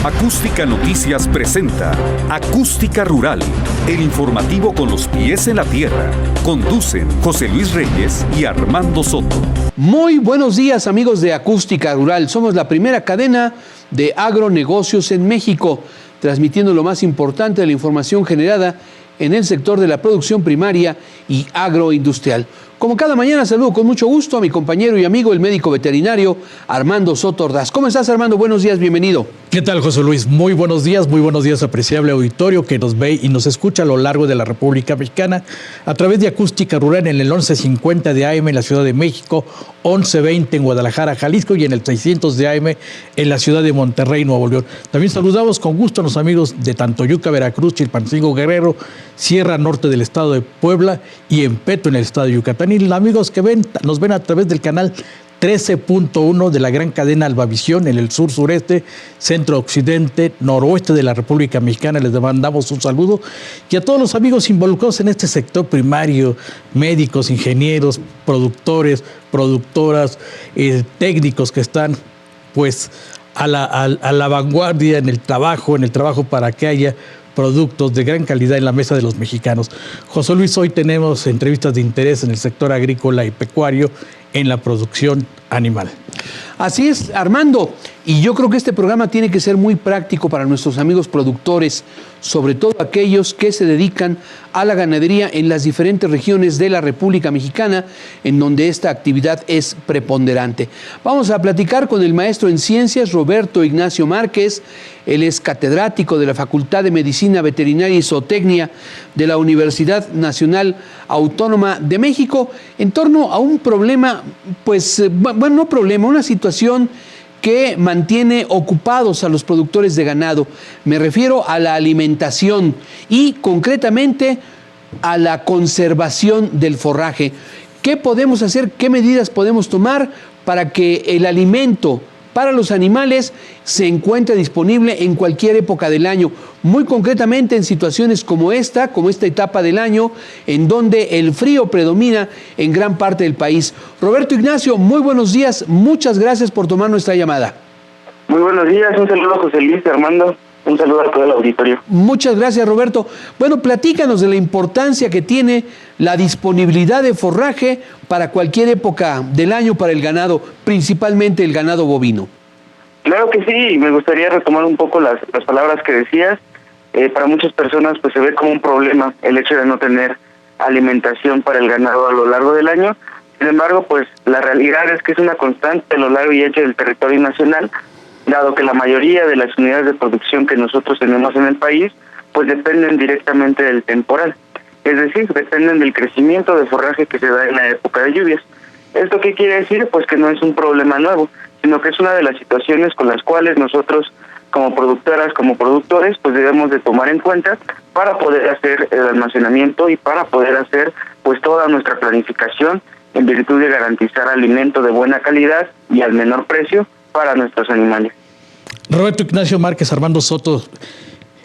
Acústica Noticias presenta Acústica Rural, el informativo con los pies en la tierra. Conducen José Luis Reyes y Armando Soto. Muy buenos días, amigos de Acústica Rural. Somos la primera cadena de agronegocios en México, transmitiendo lo más importante de la información generada en el sector de la producción primaria y agroindustrial. Como cada mañana, saludo con mucho gusto a mi compañero y amigo, el médico veterinario Armando Soto Ordaz. ¿Cómo estás, Armando? Buenos días, bienvenido. ¿Qué tal, José Luis? Muy buenos días, apreciable auditorio que nos ve y nos escucha a lo largo de la República Mexicana a través de Acústica Rural en el 1150 de AM en la Ciudad de México, 1120 en Guadalajara, Jalisco y en el 600 de AM en la ciudad de Monterrey, Nuevo León. También saludamos con gusto a los amigos de Tantoyuca, Veracruz, Chilpancingo, Guerrero, Sierra Norte del estado de Puebla y Empeto en el estado de Yucatán. Y los amigos que nos ven a través del canal 13.1 de la gran cadena Albavisión en el sur-sureste, centro-occidente, noroeste de la República Mexicana. Les mandamos un saludo. Y a todos los amigos involucrados en este sector primario, médicos, ingenieros, productores, productoras, técnicos que están pues a la vanguardia en el trabajo para que haya productos de gran calidad en la mesa de los mexicanos. José Luis, hoy tenemos entrevistas de interés en el sector agrícola y pecuario en la producción animal. Así es, Armando, y yo creo que este programa tiene que ser muy práctico para nuestros amigos productores, sobre todo aquellos que se dedican a la ganadería en las diferentes regiones de la República Mexicana, en donde esta actividad es preponderante. Vamos a platicar con el maestro en ciencias, Roberto Ignacio Márquez. Él es catedrático de la Facultad de Medicina Veterinaria y Zootecnia de la Universidad Nacional Autónoma de México, en torno a un problema, una situación que mantiene ocupados a los productores de ganado. Me refiero a la alimentación y concretamente a la conservación del forraje. ¿Qué podemos hacer? ¿Qué medidas podemos tomar para que el alimento para los animales se encuentre disponible en cualquier época del año? Muy concretamente en situaciones como esta etapa del año, en donde el frío predomina en gran parte del país. Roberto Ignacio, muy buenos días. Muchas gracias por tomar nuestra llamada. Muy buenos días. Un saludo a José Luis, Armando. Un saludo a todo el auditorio. Muchas gracias, Roberto. Bueno, platícanos de la importancia que tiene la disponibilidad de forraje para cualquier época del año para el ganado, principalmente el ganado bovino. Claro que sí, me gustaría retomar un poco las palabras que decías. Para muchas personas pues se ve como un problema el hecho de no tener alimentación para el ganado a lo largo del año. Sin embargo, pues la realidad es que es una constante a lo largo y ancho del territorio nacional, dado que la mayoría de las unidades de producción que nosotros tenemos en el país pues dependen directamente del temporal. Es decir, dependen del crecimiento de forraje que se da en la época de lluvias. ¿Esto qué quiere decir? Pues que no es un problema nuevo, sino que es una de las situaciones con las cuales nosotros como productoras, como productores, pues debemos de tomar en cuenta para poder hacer el almacenamiento y para poder hacer pues toda nuestra planificación en virtud de garantizar alimento de buena calidad y al menor precio para nuestros animales. Roberto Ignacio Márquez, Armando Soto,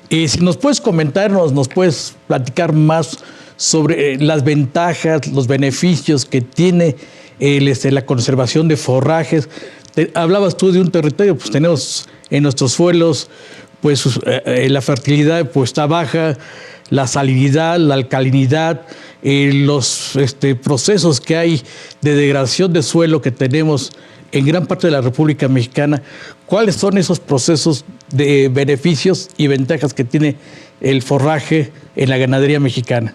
si nos puedes comentar, nos puedes platicar más sobre las ventajas, los beneficios que tiene la conservación de forrajes. Hablabas tú de un territorio, pues tenemos en nuestros suelos, pues la fertilidad pues está baja, la salinidad, la alcalinidad, los procesos que hay de degradación de suelo que tenemos en gran parte de la República Mexicana. ¿Cuáles son esos procesos de beneficios y ventajas que tiene el forraje en la ganadería mexicana?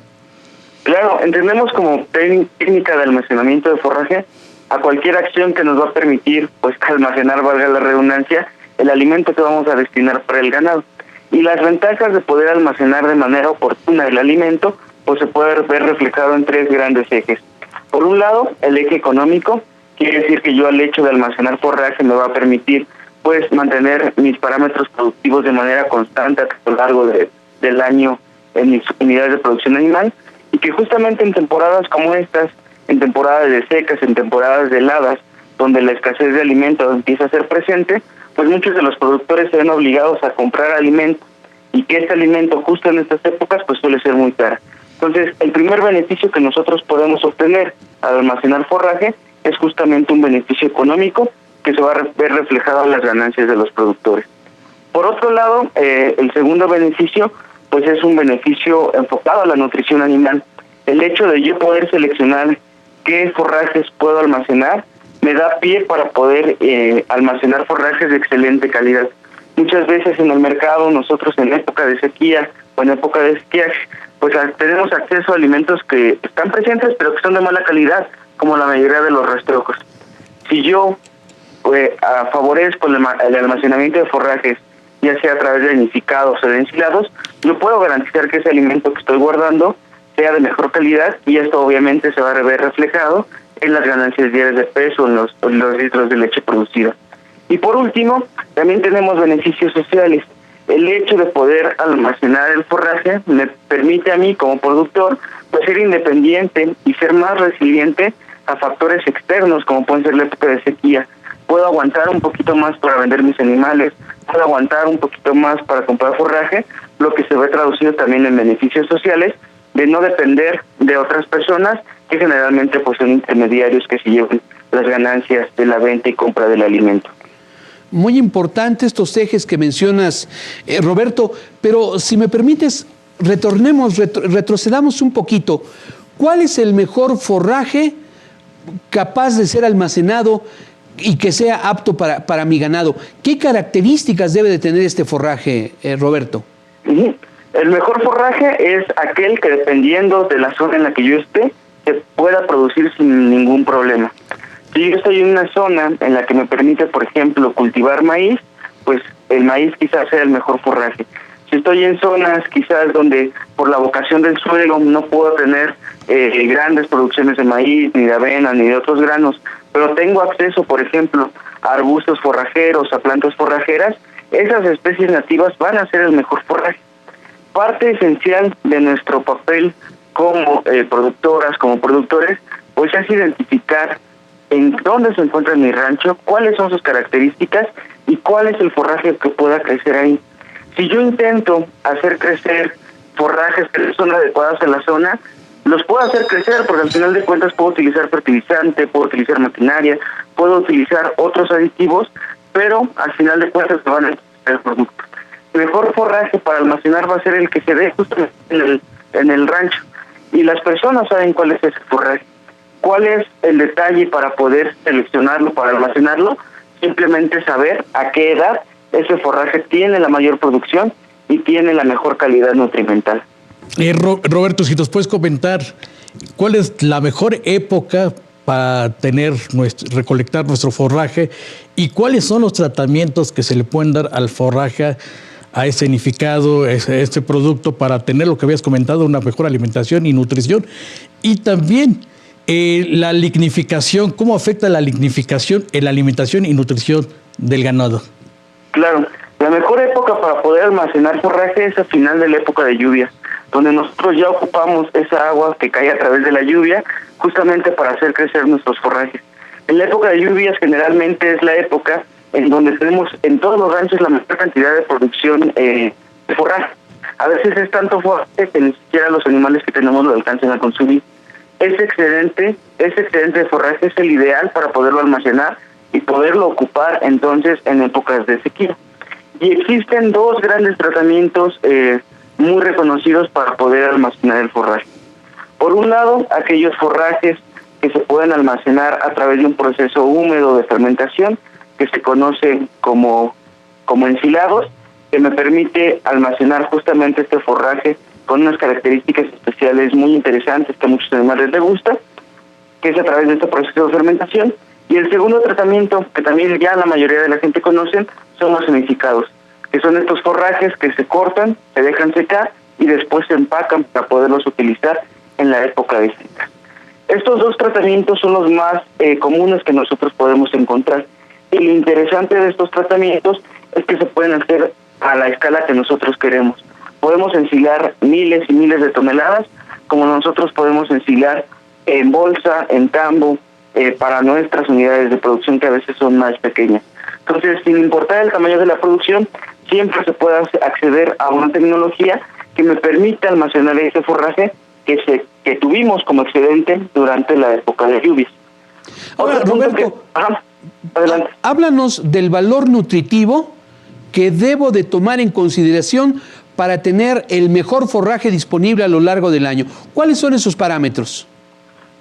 Claro, entendemos como técnica de almacenamiento de forraje a cualquier acción que nos va a permitir pues almacenar, valga la redundancia, el alimento que vamos a destinar para el ganado. Y las ventajas de poder almacenar de manera oportuna el alimento pues se puede ver reflejado en tres grandes ejes. Por un lado, el eje económico, quiere decir que yo al hecho de almacenar forraje me va a permitir pues mantener mis parámetros productivos de manera constante a lo largo del año en mis unidades de producción animal, y que justamente en temporadas como estas, en temporadas de secas, en temporadas de heladas, donde la escasez de alimento empieza a ser presente, pues muchos de los productores se ven obligados a comprar alimento, y que este alimento justo en estas épocas pues suele ser muy caro. Entonces, el primer beneficio que nosotros podemos obtener al almacenar forraje es justamente un beneficio económico que se va a ver reflejado en las ganancias de los productores. Por otro lado, el segundo beneficio, pues es un beneficio enfocado a la nutrición animal. El hecho de yo poder seleccionar qué forrajes puedo almacenar me da pie para poder almacenar forrajes de excelente calidad. Muchas veces en el mercado, nosotros en época de sequía o en época de estiaje, pues tenemos acceso a alimentos que están presentes pero que son de mala calidad, como la mayoría de los rastrojos. Si yo favorezco el almacenamiento de forrajes, ya sea a través de vinificados o de ensilados, yo puedo garantizar que ese alimento que estoy guardando sea de mejor calidad, y esto obviamente se va a ver reflejado en las ganancias diarias de peso, en los litros de leche producida. Y por último, también tenemos beneficios sociales. El hecho de poder almacenar el forraje me permite a mí como productor pues ser independiente y ser más resiliente a factores externos, como pueden ser la época de sequía. Puedo aguantar un poquito más para vender mis animales, puedo aguantar un poquito más para comprar forraje, lo que se ve traducido también en beneficios sociales, de no depender de otras personas que generalmente pues son intermediarios que se llevan las ganancias de la venta y compra del alimento. Muy importante estos ejes que mencionas, Roberto, pero si me permites, retrocedamos un poquito. ¿Cuál es el mejor forraje capaz de ser almacenado y que sea apto para mi ganado? ¿Qué características debe de tener este forraje, Roberto? El mejor forraje es aquel que, dependiendo de la zona en la que yo esté, se pueda producir sin ningún problema. Si yo estoy en una zona en la que me permite, por ejemplo, cultivar maíz, pues el maíz quizás sea el mejor forraje. Si estoy en zonas quizás donde por la vocación del suelo no puedo tener grandes producciones de maíz, ni de avena, ni de otros granos, pero tengo acceso, por ejemplo, a arbustos forrajeros, a plantas forrajeras, esas especies nativas van a ser el mejor forraje. Parte esencial de nuestro papel como productoras, como productores, pues es identificar en dónde se encuentra mi rancho, cuáles son sus características y cuál es el forraje que pueda crecer ahí. Si yo intento hacer crecer forrajes que son adecuados a la zona, los puedo hacer crecer porque al final de cuentas puedo utilizar fertilizante, puedo utilizar maquinaria, puedo utilizar otros aditivos, pero al final de cuentas se van a necesitar el producto. El mejor forraje para almacenar va a ser el que se dé justamente en el rancho, y las personas saben cuál es ese forraje. ¿Cuál es el detalle para poder seleccionarlo, para almacenarlo? Simplemente saber a qué edad ese forraje tiene la mayor producción y tiene la mejor calidad nutrimental. Roberto, si nos puedes comentar, ¿cuál es la mejor época para recolectar nuestro forraje y cuáles son los tratamientos que se le pueden dar al forraje, a ese vinificado, a este producto, para tener lo que habías comentado, una mejor alimentación y nutrición? Y también la lignificación, ¿cómo afecta la lignificación en la alimentación y nutrición del ganado? Claro, la mejor época para poder almacenar forraje es al final de la época de lluvia, donde nosotros ya ocupamos esa agua que cae a través de la lluvia justamente para hacer crecer nuestros forrajes. En la época de lluvias generalmente es la época en donde tenemos en todos los ranchos la mayor cantidad de producción de forraje. A veces es tanto forraje que ni siquiera los animales que tenemos lo alcancen a consumir. Ese excedente de forraje es el ideal para poderlo almacenar y poderlo ocupar entonces en épocas de sequía. Y existen dos grandes tratamientos muy reconocidos para poder almacenar el forraje. Por un lado, aquellos forrajes que se pueden almacenar a través de un proceso húmedo de fermentación que se conoce como ensilados, que me permite almacenar justamente este forraje con unas características especiales muy interesantes que a muchos animales les gusta, que es a través de este proceso de fermentación. Y el segundo tratamiento, que también ya la mayoría de la gente conoce, son los vinificados, que son estos forrajes que se cortan, se dejan secar y después se empacan para poderlos utilizar en la época de seca. Estos dos tratamientos son los más comunes que nosotros podemos encontrar. Y lo interesante de estos tratamientos es que se pueden hacer a la escala que nosotros queremos. Podemos ensilar miles y miles de toneladas, como nosotros podemos ensilar en bolsa, en tambo, para nuestras unidades de producción que a veces son más pequeñas. Entonces, sin importar el tamaño de la producción, siempre se puede acceder a una tecnología que me permita almacenar ese forraje que tuvimos como excedente durante la época de lluvias. Ahora, Roberto, adelante. Háblanos del valor nutritivo que debo de tomar en consideración para tener el mejor forraje disponible a lo largo del año? ¿Cuáles son esos parámetros?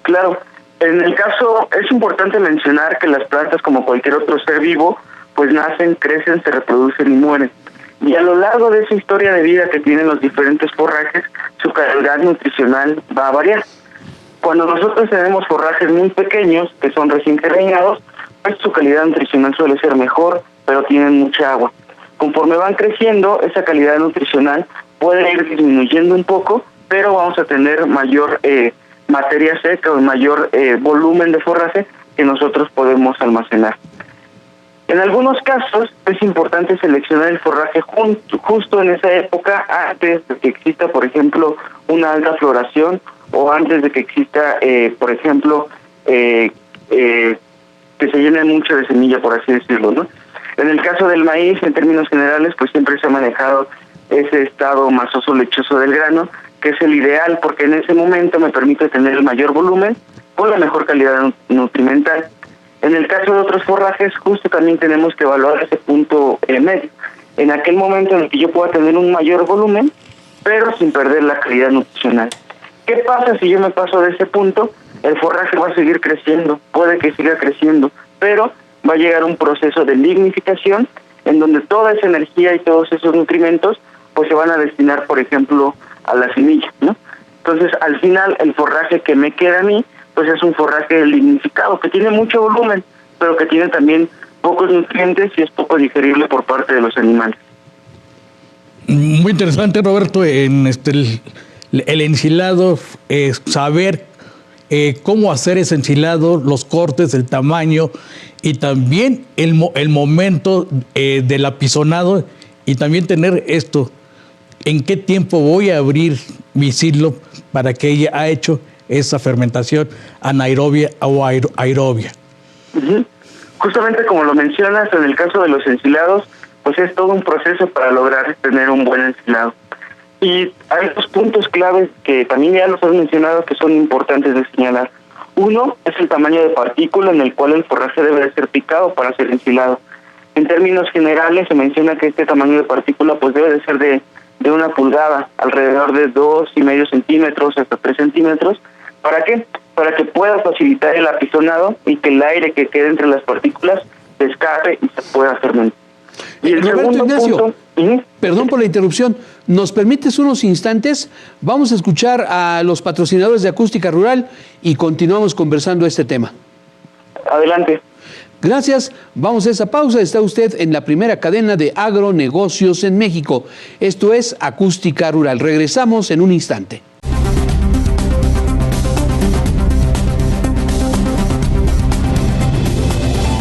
Claro, en el caso es importante mencionar que las plantas, como cualquier otro ser vivo, pues nacen, crecen, se reproducen y mueren. Y a lo largo de esa historia de vida que tienen los diferentes forrajes, su calidad nutricional va a variar. Cuando nosotros tenemos forrajes muy pequeños, que son recién germinados, pues su calidad nutricional suele ser mejor, pero tienen mucha agua. Conforme van creciendo, esa calidad nutricional puede ir disminuyendo un poco, pero vamos a tener mayor materia seca o mayor volumen de forraje que nosotros podemos almacenar. En algunos casos es importante seleccionar el forraje justo en esa época, antes de que exista, por ejemplo, una alta floración, o antes de que exista, por ejemplo, que se llene mucho de semilla, por así decirlo, ¿no? En el caso del maíz, en términos generales, pues siempre se ha manejado ese estado masoso lechoso del grano, que es el ideal, porque en ese momento me permite tener el mayor volumen con la mejor calidad nutrimental. En el caso de otros forrajes, justo también tenemos que evaluar ese punto medio. En aquel momento en el que yo pueda tener un mayor volumen, pero sin perder la calidad nutricional. ¿Qué pasa si yo me paso de ese punto? El forraje va a seguir creciendo, puede que siga creciendo, pero va a llegar un proceso de lignificación en donde toda esa energía y todos esos nutrimentos pues se van a destinar, por ejemplo, a la semilla, ¿no? Entonces, al final, el forraje que me queda a mí, pues es un forraje lignificado, que tiene mucho volumen, pero que tiene también pocos nutrientes y es poco digerible por parte de los animales. Muy interesante, Roberto, en el ensilado, saber cómo hacer ese ensilado, los cortes, el tamaño y también el momento del apisonado, y también tener esto, en qué tiempo voy a abrir mi silo para que ella ha hecho esa fermentación anaerobia o aerobia. Justamente como lo mencionas, en el caso de los ensilados, pues es todo un proceso para lograr tener un buen ensilado. Y hay dos puntos claves que también ya los has mencionado que son importantes de señalar. Uno es el tamaño de partícula en el cual el forraje debe de ser picado para ser ensilado. En términos generales se menciona que este tamaño de partícula pues debe de ser de 1 pulgada, alrededor de 2,5 centímetros hasta 3 centímetros. ¿Para qué? Para que pueda facilitar el apisonado y que el aire que quede entre las partículas se escape y se pueda fermentar. Y el Roberto segundo Ignacio, punto, perdón por la interrupción, ¿nos permites unos instantes? Vamos a escuchar a los patrocinadores de Acústica Rural y continuamos conversando este tema. Adelante. Gracias, vamos a esa pausa. Está usted en la primera cadena de agronegocios en México. Esto es Acústica Rural. Regresamos en un instante.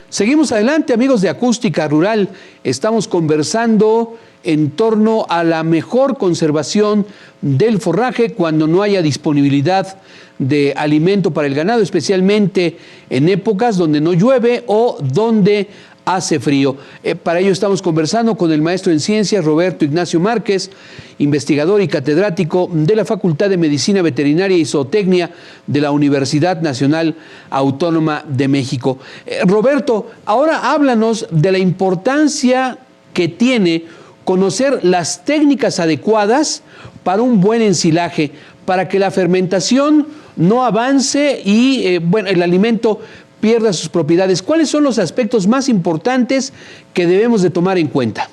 Seguimos adelante, amigos de Acústica Rural. Estamos conversando en torno a la mejor conservación del forraje cuando no haya disponibilidad de alimento para el ganado, especialmente en épocas donde no llueve o donde hace frío. Para ello estamos conversando con el maestro en ciencias Roberto Ignacio Márquez, investigador y catedrático de la Facultad de Medicina Veterinaria y Zootecnia de la Universidad Nacional Autónoma de México. Roberto, ahora háblanos de la importancia que tiene conocer las técnicas adecuadas para un buen ensilaje, para que la fermentación no avance y el alimento pierda sus propiedades. ¿Cuáles son los aspectos más importantes que debemos de tomar en cuenta?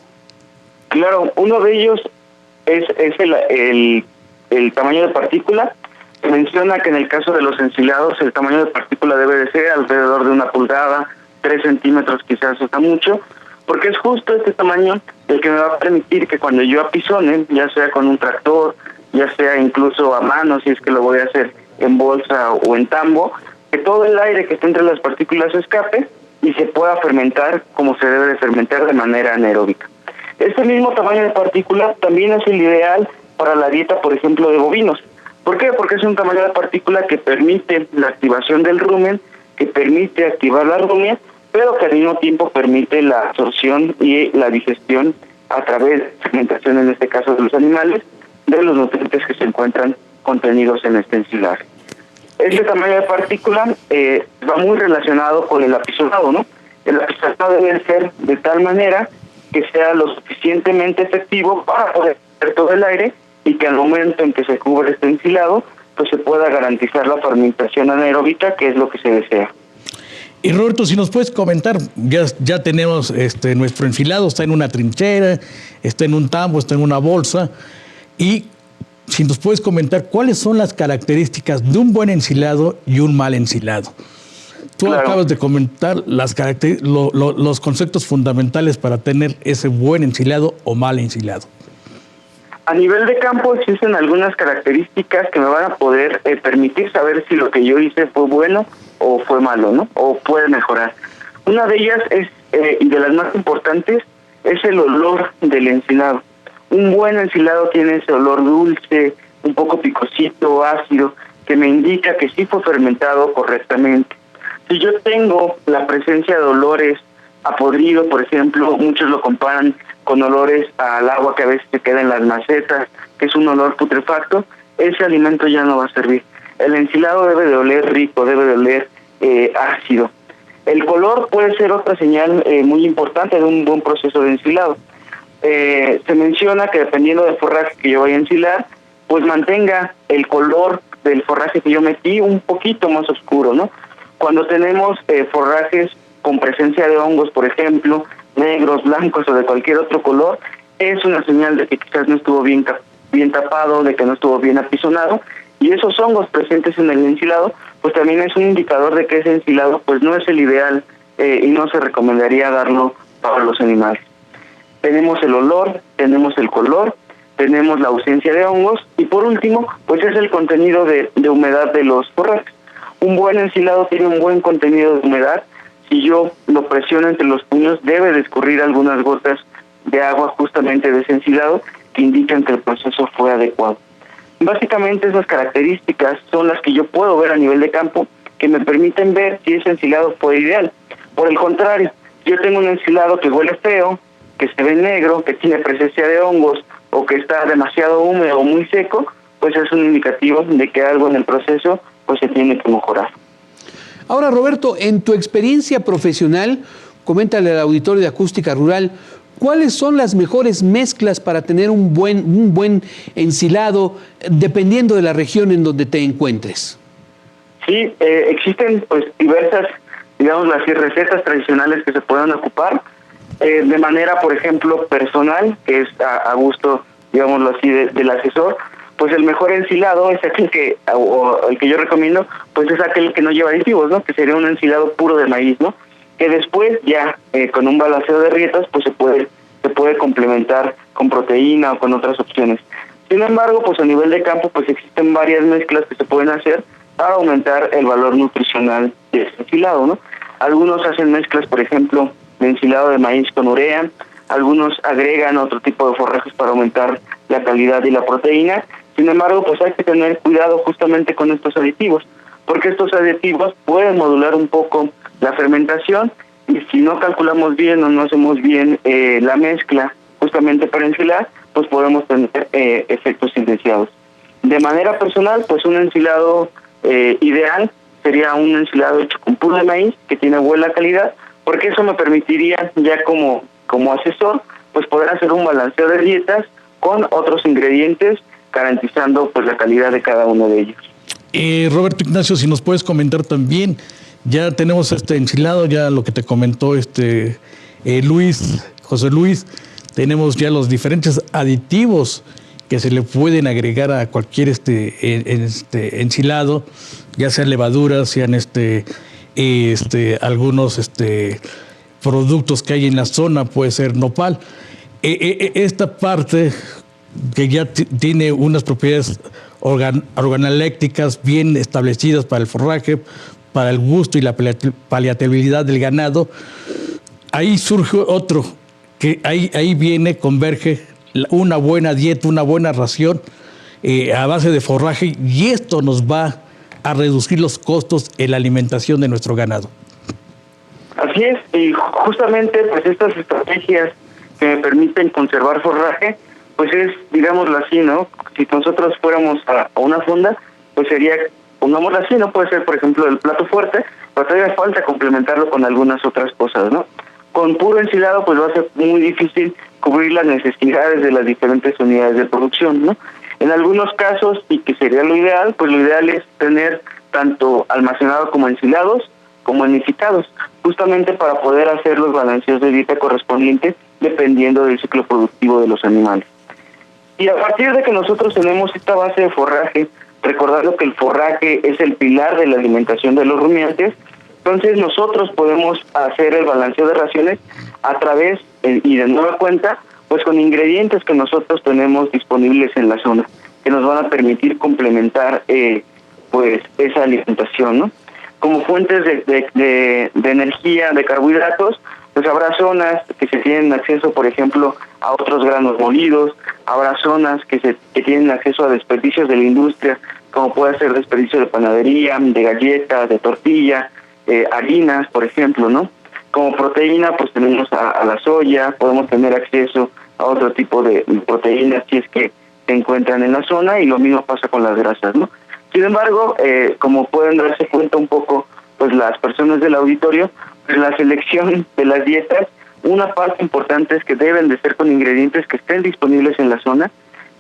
Claro, uno de ellos es el tamaño de partícula. Se menciona que en el caso de los ensilados el tamaño de partícula debe de ser alrededor de 1 pulgada, 3 centímetros quizás está mucho, porque es justo este tamaño el que me va a permitir que cuando yo apisone, ya sea con un tractor, ya sea incluso a mano, si es que lo voy a hacer en bolsa o en tambo, que todo el aire que está entre las partículas escape y se pueda fermentar como se debe de fermentar de manera anaeróbica. Este mismo tamaño de partícula también es el ideal para la dieta, por ejemplo, de bovinos. ¿Por qué? Porque es un tamaño de partícula que permite la activación del rumen, que permite activar la rumia, pero que al mismo tiempo permite la absorción y la digestión a través de fermentación, en este caso de los animales, de los nutrientes que se encuentran contenidos en este ensilaje. Este tamaño de partícula va muy relacionado con el apisonado, ¿no? El apisonado debe ser de tal manera que sea lo suficientemente efectivo para poder hacer todo el aire y que al momento en que se cubre este ensilado, pues se pueda garantizar la fermentación anaeróbica, que es lo que se desea. Y Roberto, si nos puedes comentar, ya tenemos nuestro ensilado, está en una trinchera, está en un tambo, está en una bolsa, y si nos puedes comentar cuáles son las características de un buen ensilado y un mal ensilado. Tú Claro. acabas de comentar los conceptos fundamentales para tener ese buen ensilado o mal ensilado. A nivel de campo existen algunas características que me van a poder permitir saber si lo que yo hice fue bueno o fue malo, ¿no? O puede mejorar. Una de ellas es, y de las más importantes, es el olor del ensilado. Un buen ensilado tiene ese olor dulce, un poco picosito, ácido, que me indica que sí fue fermentado correctamente. Si yo tengo la presencia de olores a podrido, por ejemplo, muchos lo comparan con olores al agua que a veces se queda en las macetas, que es un olor putrefacto, ese alimento ya no va a servir. El ensilado debe de oler rico, debe de oler ácido. El color puede ser otra señal muy importante de un buen proceso de ensilado. Se menciona que dependiendo del forraje que yo vaya a ensilar, pues mantenga el color del forraje que yo metí un poquito más oscuro, ¿no? Cuando tenemos forrajes con presencia de hongos, por ejemplo, negros, blancos o de cualquier otro color, es una señal de que quizás no estuvo bien tapado, de que no estuvo bien apisonado, y esos hongos presentes en el ensilado, pues también es un indicador de que ese ensilado pues no es el ideal y no se recomendaría darlo para los animales. Tenemos el olor, tenemos el color, tenemos la ausencia de hongos y por último, pues es el contenido de humedad de los forrajes. Un buen ensilado tiene un buen contenido de humedad. Si yo lo presiono entre los puños, debe de escurrir algunas gotas de agua justamente de ese ensilado que indican que el proceso fue adecuado. Básicamente esas características son las que yo puedo ver a nivel de campo que me permiten ver si ese ensilado fue ideal. Por el contrario, yo tengo un ensilado que huele feo, que se ve negro, que tiene presencia de hongos o que está demasiado húmedo o muy seco, pues es un indicativo de que algo en el proceso pues se tiene que mejorar. Ahora, Roberto, en tu experiencia profesional, coméntale al auditorio de Acústica Rural, ¿cuáles son las mejores mezclas para tener un buen ensilado, dependiendo de la región en donde te encuentres? Sí, existen pues diversas, digamos, las recetas tradicionales que se pueden ocupar de manera, por ejemplo, personal, que es a gusto, digámoslo así, del asesor. Pues el mejor ensilado es aquel que, o el que yo recomiendo, pues es aquel que no lleva aditivos, ¿no? Que sería un ensilado puro de maíz, ¿no? Que después ya con un balanceo de rietas, pues se puede complementar con proteína o con otras opciones. Sin embargo, pues a nivel de campo, pues existen varias mezclas que se pueden hacer para aumentar el valor nutricional de este ensilado, ¿no? Algunos hacen mezclas, por ejemplo, de ensilado de maíz con urea, algunos agregan otro tipo de forrajes para aumentar la calidad y la proteína. Sin embargo, pues hay que tener cuidado justamente con estos aditivos, porque estos aditivos pueden modular un poco la fermentación y si no calculamos bien o no hacemos bien la mezcla justamente para ensilar, pues podemos tener efectos indeseados. De manera personal, pues un ensilado ideal sería un ensilado hecho con puro de maíz que tiene buena calidad, porque eso me permitiría ya como asesor, pues poder hacer un balanceo de dietas con otros ingredientes, garantizando pues la calidad de cada uno de ellos. Roberto Ignacio, si nos puedes comentar también, ya tenemos este ensilado, ya lo que te comentó José Luis, tenemos ya los diferentes aditivos que se le pueden agregar a cualquier ensilado, ya sean levaduras, sean algunos productos que hay en la zona, puede ser nopal. Esta parte que ya tiene unas propiedades organolécticas bien establecidas para el forraje, para el gusto y la paleabilidad del ganado, ahí surge otro, que ahí converge una buena dieta, una buena ración a base de forraje, y esto nos va a reducir los costos en la alimentación de nuestro ganado. Así es, y justamente pues estas estrategias que me permiten conservar forraje, pues es, digámoslo así, ¿no? Si nosotros fuéramos a una fonda, pues sería, pongámoslo así, ¿no? Puede ser, por ejemplo, el plato fuerte, pero todavía falta complementarlo con algunas otras cosas, ¿no? Con puro ensilado pues va a ser muy difícil cubrir las necesidades de las diferentes unidades de producción, ¿no? En algunos casos, y que sería lo ideal, pues lo ideal es tener tanto almacenado como ensilados como enificados, justamente para poder hacer los balanceos de dieta correspondientes dependiendo del ciclo productivo de los animales. Y a partir de que nosotros tenemos esta base de forraje, recordando que el forraje es el pilar de la alimentación de los rumiantes, entonces nosotros podemos hacer el balanceo de raciones a través, y de nueva cuenta, pues con ingredientes que nosotros tenemos disponibles en la zona, que nos van a permitir complementar pues esa alimentación, ¿no? Como fuentes de energía, de carbohidratos, pues habrá zonas que se tienen acceso, por ejemplo, a otros granos molidos, habrá zonas que tienen acceso a desperdicios de la industria, como puede ser desperdicio de panadería, de galletas, de tortilla, harinas, por ejemplo, ¿no? Como proteína, pues tenemos a la soya, podemos tener acceso a otro tipo de proteínas si es que se encuentran en la zona, y lo mismo pasa con las grasas, ¿no? Sin embargo, como pueden darse cuenta un poco, pues las personas del auditorio, pues la selección de las dietas, una parte importante es que deben de ser con ingredientes que estén disponibles en la zona,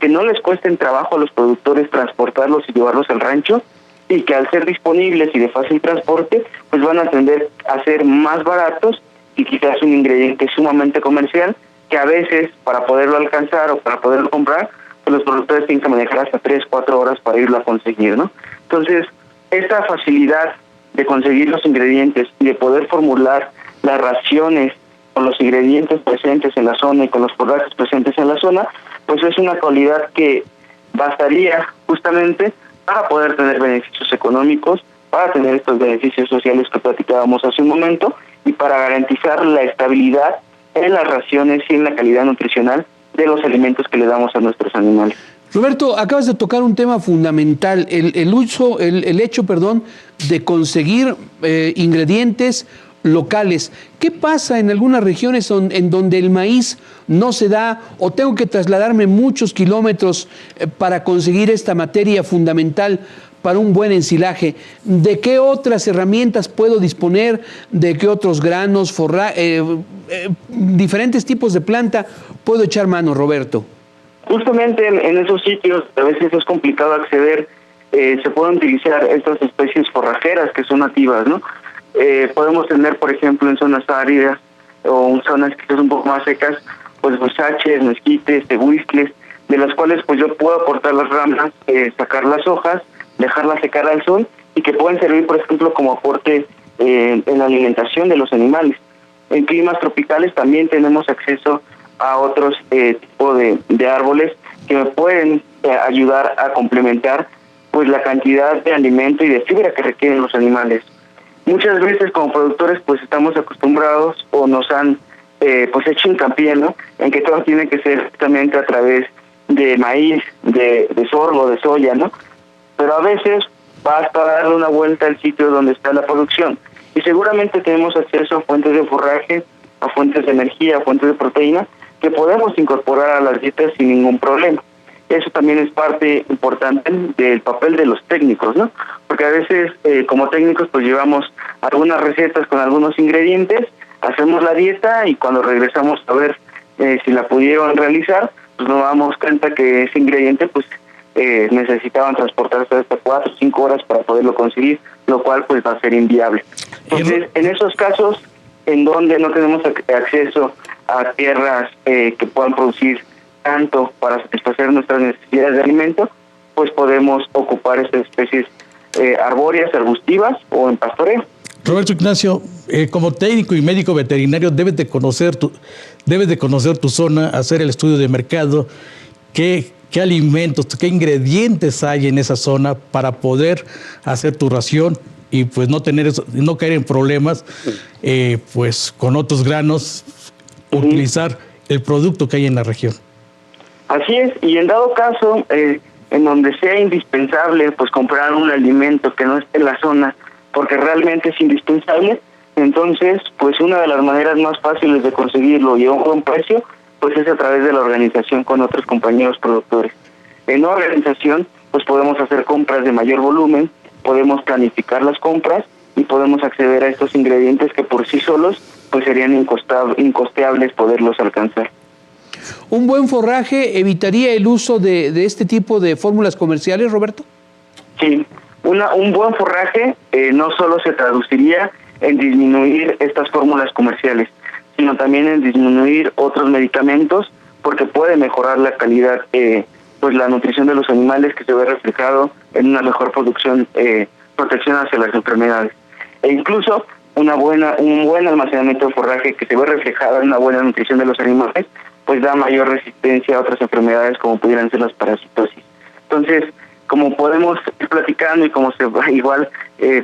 que no les cuesten trabajo a los productores transportarlos y llevarlos al rancho, y que al ser disponibles y de fácil transporte, pues van a tender a ser más baratos y quizás un ingrediente sumamente comercial, que a veces para poderlo alcanzar o para poderlo comprar, pues los productores tienen que manejar hasta 3-4 horas para irlo a conseguir, ¿no? Entonces, esta facilidad de conseguir los ingredientes y de poder formular las raciones con los ingredientes presentes en la zona y con los forrajes presentes en la zona, pues es una cualidad que bastaría justamente para poder tener beneficios económicos, para tener estos beneficios sociales que platicábamos hace un momento, y para garantizar la estabilidad en las raciones y en la calidad nutricional de los alimentos que le damos a nuestros animales. Roberto, acabas de tocar un tema fundamental, el hecho de conseguir ingredientes locales. ¿Qué pasa en algunas regiones en donde el maíz no se da, o tengo que trasladarme muchos kilómetros para conseguir esta materia fundamental para un buen ensilaje? ¿De qué otras herramientas puedo disponer? ¿De qué otros granos, diferentes tipos de planta puedo echar mano, Roberto? Justamente en esos sitios a veces es complicado acceder, se pueden utilizar estas especies forrajeras que son nativas, ¿no? Podemos tener, por ejemplo, en zonas áridas o en zonas quizás un poco más secas, pues huizaches, mezquites, tehuistles, de las cuales pues yo puedo cortar las ramas, sacar las hojas, dejarlas secar al sol, y que pueden servir, por ejemplo, como aporte en la alimentación de los animales. En climas tropicales también tenemos acceso a otros tipos de árboles que me pueden ayudar a complementar pues la cantidad de alimento y de fibra que requieren los animales. Muchas veces como productores pues estamos acostumbrados o nos han pues hecho hincapié, ¿no?, en que todo tiene que ser justamente a través de maíz, de sorgo, de soya, ¿no? Pero a veces basta darle una vuelta al sitio donde está la producción, y seguramente tenemos acceso a fuentes de forraje, a fuentes de energía, a fuentes de proteína que podemos incorporar a las dietas sin ningún problema. Eso también es parte importante del papel de los técnicos, ¿no? Porque a veces como técnicos pues llevamos algunas recetas con algunos ingredientes, hacemos la dieta, y cuando regresamos a ver si la pudieron realizar, pues nos damos cuenta que ese ingrediente pues necesitaban transportarse hasta 4 o 5 horas para poderlo conseguir, lo cual pues va a ser inviable. Entonces, en esos casos en donde no tenemos acceso a tierras que puedan producir tanto para satisfacer nuestras necesidades de alimento, pues podemos ocupar estas especies arbóreas, arbustivas o en pastoreo. Roberto Ignacio, como técnico y médico veterinario debes de conocer tu zona, hacer el estudio de mercado, qué alimentos, qué ingredientes hay en esa zona para poder hacer tu ración y pues no caer en problemas pues con otros granos, utilizar el producto que hay en la región. Así es, y en dado caso, en donde sea indispensable pues comprar un alimento que no esté en la zona, porque realmente es indispensable, entonces pues una de las maneras más fáciles de conseguirlo y a un buen precio, pues es a través de la organización con otros compañeros productores. En una organización pues podemos hacer compras de mayor volumen, podemos planificar las compras y podemos acceder a estos ingredientes que por sí solos pues serían incosteables poderlos alcanzar. ¿Un buen forraje evitaría el uso de este tipo de fórmulas comerciales, Roberto? Sí, un buen forraje no solo se traduciría en disminuir estas fórmulas comerciales, sino también en disminuir otros medicamentos, porque puede mejorar la calidad, pues la nutrición de los animales, que se ve reflejado en una mejor protección hacia las enfermedades. E incluso un buen almacenamiento de forraje que se ve reflejado en una buena nutrición de los animales, pues da mayor resistencia a otras enfermedades como pudieran ser las parasitosis. Entonces, como podemos ir platicando y como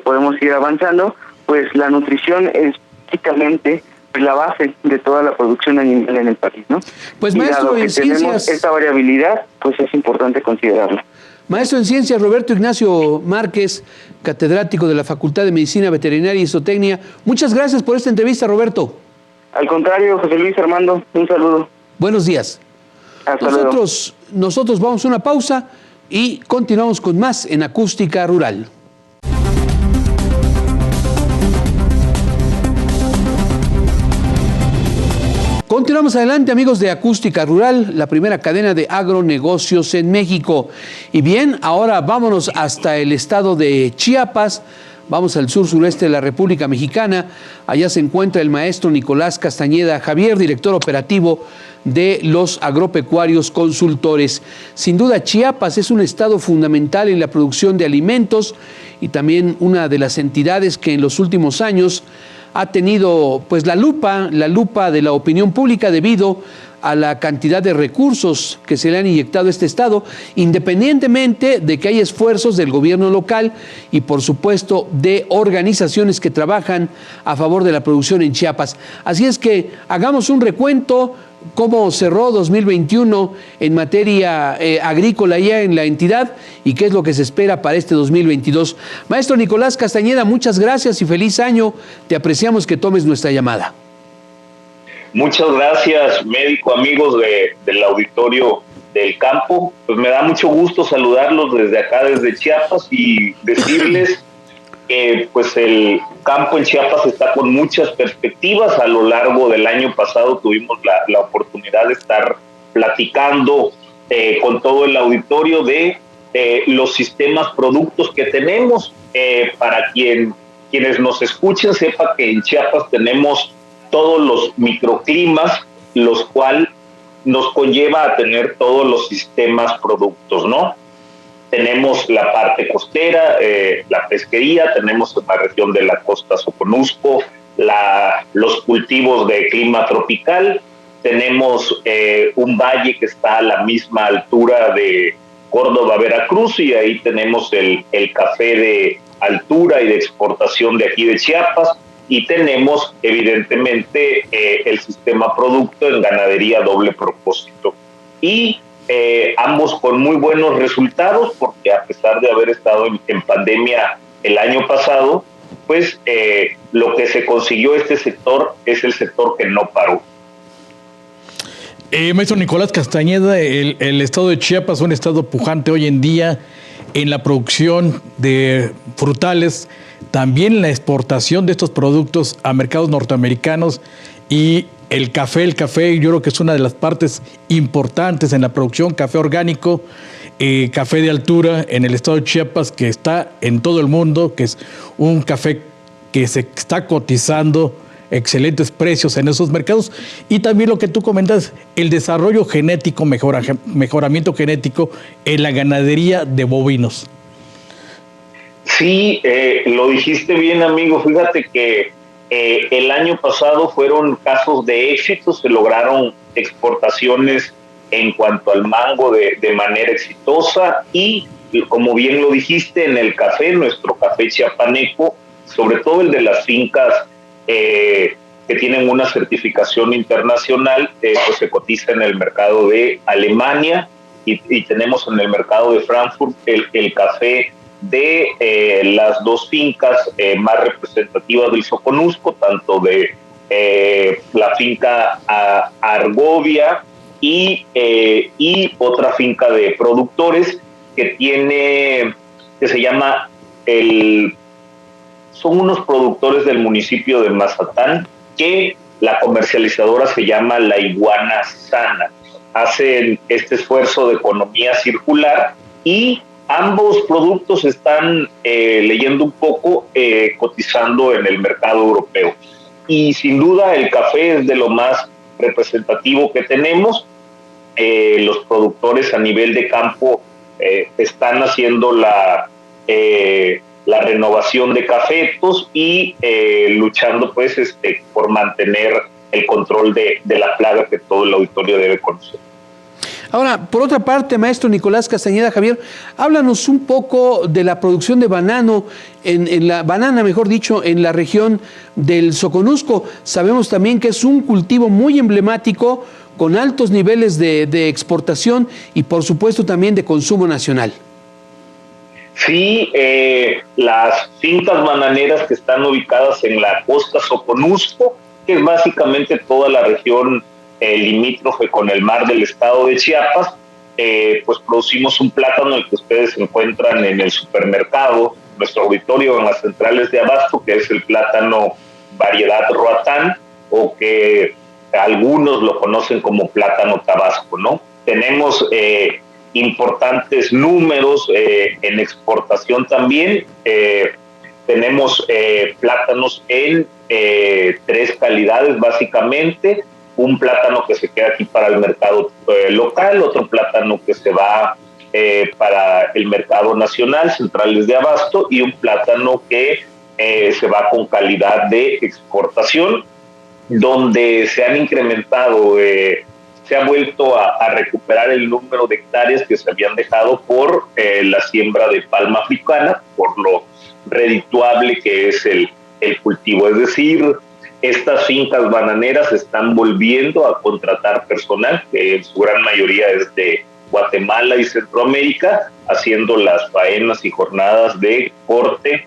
podemos ir avanzando, pues la nutrición es básicamente la base de toda la producción animal en el país, ¿no? Pues y maestro, dado que en ciencias, tenemos esta variabilidad, pues es importante considerarla. Maestro en ciencias Roberto Ignacio Márquez, catedrático de la Facultad de Medicina Veterinaria y Zootecnia. Muchas gracias por esta entrevista, Roberto. Al contrario, José Luis, Armando, un saludo. Buenos días. Hasta luego. Nosotros vamos a una pausa y continuamos con más en Acústica Rural. Continuamos adelante, amigos de Acústica Rural, la primera cadena de agronegocios en México. Y bien, ahora vámonos hasta el estado de Chiapas. Vamos al sur-sureste de la República Mexicana. Allá se encuentra el maestro Nicolás Castañeda Javier, director operativo de los agropecuarios consultores. Sin duda, Chiapas es un estado fundamental en la producción de alimentos y también una de las entidades que en los últimos años ha tenido pues la lupa de la opinión pública debido a la cantidad de recursos que se le han inyectado a este estado, independientemente de que hay esfuerzos del gobierno local y por supuesto de organizaciones que trabajan a favor de la producción en Chiapas. Así es que hagamos un recuento cómo cerró 2021 en materia agrícola ya en la entidad y qué es lo que se espera para este 2022. Maestro Nicolás Castañeda, muchas gracias y feliz año. Te apreciamos que tomes nuestra llamada. Muchas gracias, médico, amigos del auditorio del campo. Pues me da mucho gusto saludarlos desde acá, desde Chiapas, y decirles que pues el campo en Chiapas está con muchas perspectivas. A lo largo del año pasado tuvimos la oportunidad de estar platicando con todo el auditorio de los sistemas productos que tenemos. Para quienes nos escuchen, sepa que en Chiapas tenemos todos los microclimas, los cuales nos conlleva a tener todos los sistemas productos, ¿no? Tenemos la parte costera, la pesquería, tenemos en la región de la costa Soconusco los cultivos de clima tropical, tenemos un valle que está a la misma altura de Córdoba, Veracruz, y ahí tenemos el café de altura y de exportación de aquí de Chiapas, y tenemos evidentemente el sistema producto en ganadería doble propósito. Y ambos con muy buenos resultados, porque a pesar de haber estado en pandemia el año pasado, pues lo que se consiguió este sector es el sector que no paró. Maestro Nicolás Castañeda, el estado de Chiapas es un estado pujante hoy en día en la producción de frutales, también en la exportación de estos productos a mercados norteamericanos, y el café yo creo que es una de las partes importantes en la producción, café orgánico, café de altura en el estado de Chiapas, que está en todo el mundo, que es un café que se está cotizando excelentes precios en esos mercados. Y también lo que tú comentas, el desarrollo genético, mejoramiento genético en la ganadería de bovinos. Sí, lo dijiste bien, amigo. Fíjate que el año pasado fueron casos de éxito, se lograron exportaciones en cuanto al mango de manera exitosa, y como bien lo dijiste, en el café, nuestro café chiapaneco, sobre todo el de las fincas que tienen una certificación internacional, pues se cotiza en el mercado de Alemania, y tenemos en el mercado de Frankfurt el café de las dos fincas más representativas del Soconusco, tanto de la finca Argovia y otra finca de productores que se llama son unos productores del municipio de Mazatán, que la comercializadora se llama La Iguana Sana. Hacen este esfuerzo de economía circular y ambos productos están leyendo un poco, cotizando en el mercado europeo. Y sin duda el café es de lo más representativo que tenemos. Los productores a nivel de campo están haciendo la renovación de cafetos y luchando pues por mantener el control de la plaga que todo el auditorio debe conocer. Ahora, por otra parte, maestro Nicolás Castañeda, Javier, háblanos un poco de la producción de banana, en la región del Soconusco. Sabemos también que es un cultivo muy emblemático, con altos niveles de exportación y, por supuesto, también de consumo nacional. Sí, las fincas bananeras que están ubicadas en la costa Soconusco, que es básicamente toda la región limítrofe con el mar del estado de Chiapas, pues producimos un plátano, el que ustedes encuentran en el supermercado, nuestro auditorio en las centrales de abasto, que es el plátano variedad Roatán, o que algunos lo conocen como plátano tabasco, ¿no? Tenemos importantes números en exportación también. Tenemos plátanos en 3 calidades básicamente: un plátano que se queda aquí para el mercado local, otro plátano que se va para el mercado nacional, centrales de abasto, y un plátano que se va con calidad de exportación, donde se han incrementado, se ha vuelto a recuperar el número de hectáreas que se habían dejado por la siembra de palma africana, por lo redituable que es el cultivo. Es decir, estas fincas bananeras están volviendo a contratar personal, que en su gran mayoría es de Guatemala y Centroamérica, haciendo las faenas y jornadas de corte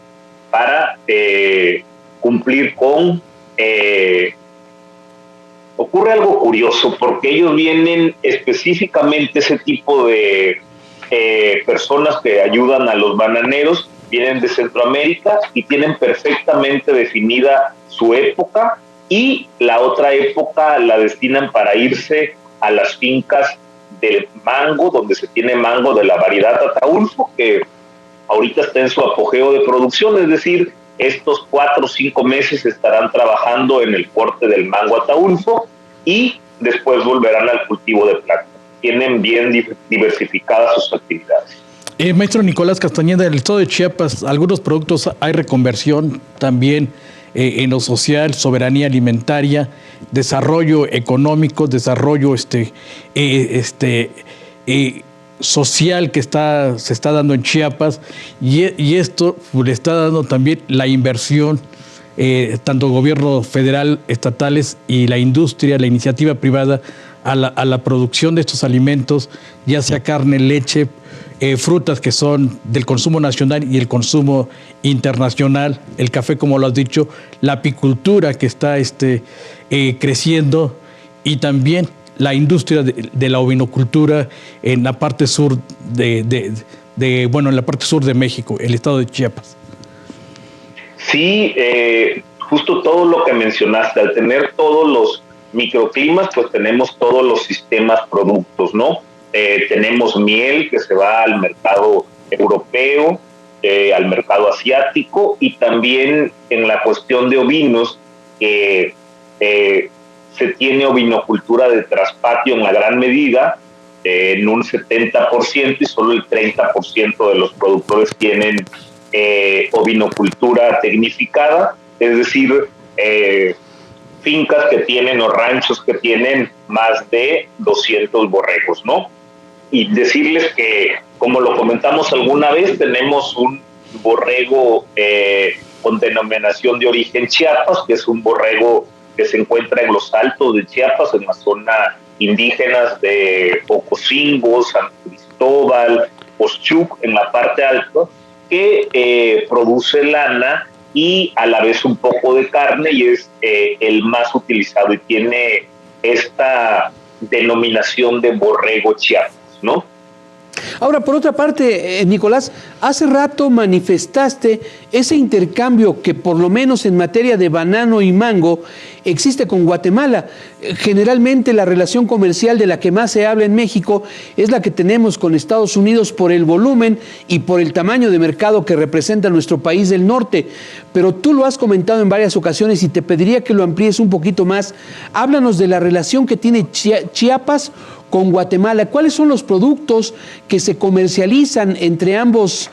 para cumplir con... Ocurre algo curioso, porque ellos vienen específicamente, ese tipo de personas que ayudan a los bananeros, vienen de Centroamérica y tienen perfectamente definida su época, y la otra época la destinan para irse a las fincas del mango, donde se tiene mango de la variedad Ataulfo, que ahorita está en su apogeo de producción. Es decir, estos 4 o 5 meses estarán trabajando en el corte del mango Ataulfo y después volverán al cultivo de plátano. Tienen bien diversificadas sus actividades. Maestro Nicolás Castañeda, en el estado de Chiapas, algunos productos hay reconversión también en lo social, soberanía alimentaria, desarrollo económico, desarrollo social que se está dando en Chiapas, y esto le está dando también la inversión, tanto gobierno federal, estatales y la industria, la iniciativa privada, a la producción de estos alimentos, ya sea carne, leche, frutas que son del consumo nacional y el consumo internacional, el café, como lo has dicho, la apicultura que está creciendo, y también la industria de la ovinocultura en la parte sur en la parte sur de México, el estado de Chiapas. Sí, justo todo lo que mencionaste, al tener todos los microclimas, pues tenemos todos los sistemas productos, ¿no? Tenemos miel que se va al mercado europeo, al mercado asiático, y también en la cuestión de ovinos, se tiene ovinocultura de traspatio en la gran medida, en un 70%, y solo el 30% de los productores tienen ovinocultura tecnificada, es decir, fincas que tienen o ranchos que tienen más de 200 borregos, ¿no? Y decirles que, como lo comentamos alguna vez, tenemos un borrego con denominación de origen Chiapas, que es un borrego que se encuentra en los altos de Chiapas, en la zona indígenas de Ocosingo, San Cristóbal, Oxchuc, en la parte alta, que produce lana y a la vez un poco de carne, y es el más utilizado, y tiene esta denominación de borrego Chiapas, ¿no? Ahora, por otra parte, Nicolás, hace rato manifestaste ese intercambio que por lo menos en materia de banano y mango existe con Guatemala. Generalmente la relación comercial de la que más se habla en México es la que tenemos con Estados Unidos por el volumen y por el tamaño de mercado que representa nuestro país del norte. Pero tú lo has comentado en varias ocasiones y te pediría que lo amplíes un poquito más. Háblanos de la relación que tiene Chiapas con Guatemala. ¿Cuáles son los productos que se comercializan entre ambos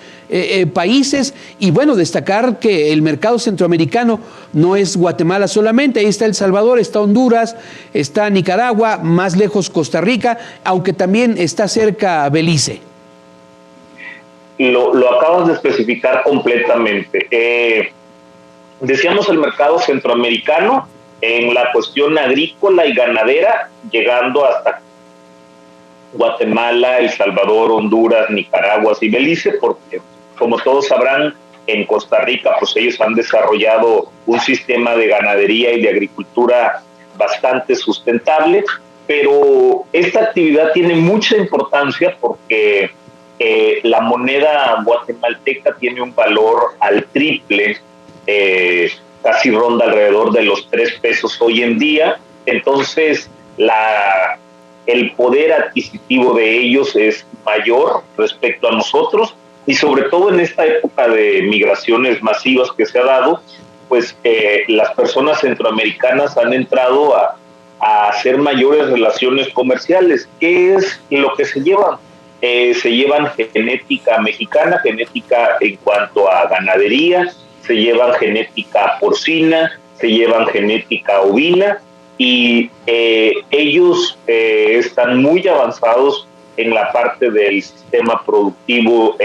países? Y bueno, destacar que el mercado centroamericano no es Guatemala solamente, ahí está El Salvador, está Honduras, está Nicaragua, más lejos Costa Rica, aunque también está cerca Belice. Lo acabas de especificar completamente. Decíamos el mercado centroamericano en la cuestión agrícola y ganadera, llegando hasta Guatemala, El Salvador, Honduras, Nicaragua y Belice, porque como todos sabrán, en Costa Rica pues ellos han desarrollado un sistema de ganadería y de agricultura bastante sustentable, pero esta actividad tiene mucha importancia porque la moneda guatemalteca tiene un valor al triple, casi ronda alrededor de los 3 pesos hoy en día. Entonces el poder adquisitivo de ellos es mayor respecto a nosotros, y sobre todo en esta época de migraciones masivas que se ha dado, pues las personas centroamericanas han entrado a hacer mayores relaciones comerciales. ¿Qué es lo que se llevan? Se llevan genética mexicana, genética en cuanto a ganadería, se llevan genética porcina, se llevan genética ovina, y ellos están muy avanzados en la parte del sistema productivo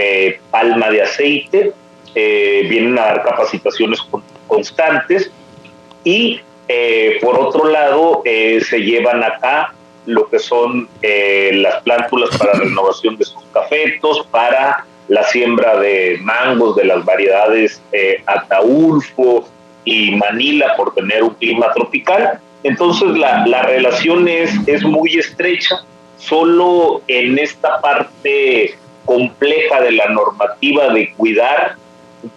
palma de aceite, vienen a dar capacitaciones constantes, y por otro lado se llevan acá lo que son las plántulas para renovación de sus cafetos, para la siembra de mangos de las variedades Ataulfo y Manila, por tener un clima tropical. Entonces la relación es muy estrecha. Solo en esta parte compleja de la normativa de cuidar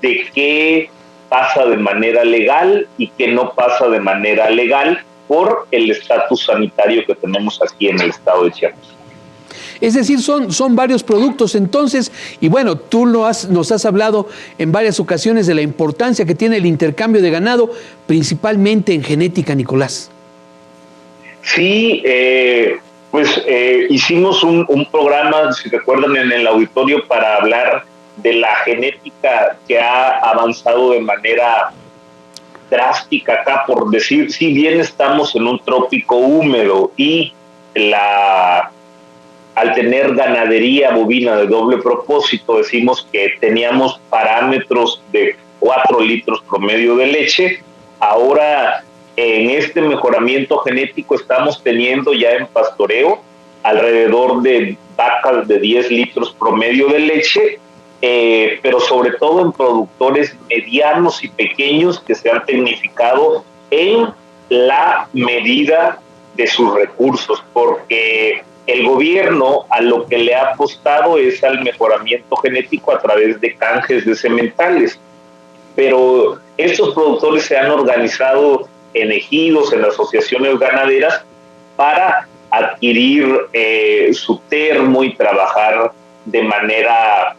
de qué pasa de manera legal y qué no pasa de manera legal por el estatus sanitario que tenemos aquí en el estado de Chiapas. Es decir, son varios productos entonces, y bueno, tú nos has hablado en varias ocasiones de la importancia que tiene el intercambio de ganado, principalmente en genética, Nicolás. Sí, hicimos un programa, si recuerdan, en el auditorio para hablar de la genética que ha avanzado de manera drástica acá, por decir, si bien estamos en un trópico húmedo y al tener ganadería bovina de doble propósito, decimos que teníamos parámetros de 4 litros promedio de leche. Ahora, en este mejoramiento genético, estamos teniendo ya en pastoreo alrededor de vacas de 10 litros promedio de leche, pero sobre todo en productores medianos y pequeños que se han tecnificado en la medida de sus recursos, porque el gobierno a lo que le ha apostado es al mejoramiento genético a través de canjes de sementales, pero estos productores se han organizado en ejidos, en asociaciones ganaderas, para adquirir su termo y trabajar de manera